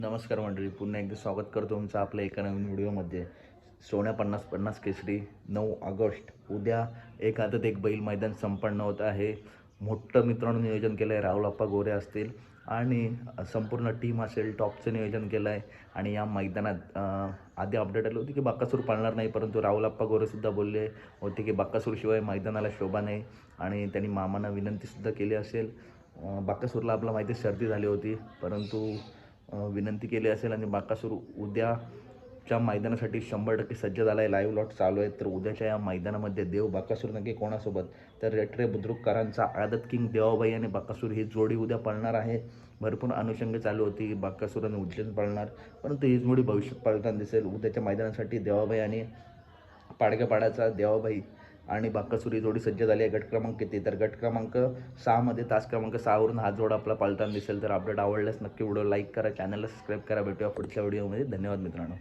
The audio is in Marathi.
नमस्कार मंडळी, पुन्हा एकदा स्वागत करतो तुमचं आपल्या एका नवीन व्हिडिओमध्ये. सोन्या 50-50 केसरी 9 ऑगस्ट उद्या एक आदत एक बैल मैदान संपन्न होत आहे. मोठं मित्रांनो नियोजन केलं आहे. राहुल आप्पा गोरे असतील आणि संपूर्ण टीम असेल, टॉपचं नियोजन केलं आहे. आणि या मैदानात आधी अपडेट आली होती की बक्कासूर पाळणार नाही, परंतु राहुल आप्पा गोरेसुद्धा बोलले होते की बक्कासूरशिवाय मैदानाला शोभा नाही. आणि त्यांनी मामांना विनंतीसुद्धा केली असेल. बक्कासूरला आपला माहिती सर्दी झाली होती, परंतु विनंती केली असेल आणि बकासूर उद्याच्या मैदानासाठी 100% सज्ज झाला आहे. लाईव्ह लॉट चालू आहे. तर उद्याच्या या मैदानामध्ये देव बकासूर नक्की कोणासोबत, तर रेट्रे बुद्रुककरांचा आदत किंग देवाबाई आणि बकासूर ही जोडी उद्या पळणार आहे. भरपूर अनुषंग चालू होती की बकासूर आणि उज्जैन पळणार, परंतु ही जोडी भविष्यात पळताना दिसेल. उद्याच्या मैदानासाठी देवाबाई आणि पाडक्यापाड्याचा देवाबाई आणि बकासूर ही जोडी सज्ज झाली आहे. गट क्रमांक किती, तर गट क्रमांक 6मध्ये तास क्रमांक 6वरून हा जोड आपला पळताना दिसेल. तर अपडेट आवडल्यास नक्की व्हिडिओ लाईक करा, चॅनलला सबस्क्राईब करा. भेटूया पुढच्या व्हिडिओमध्ये. धन्यवाद मित्रांनो.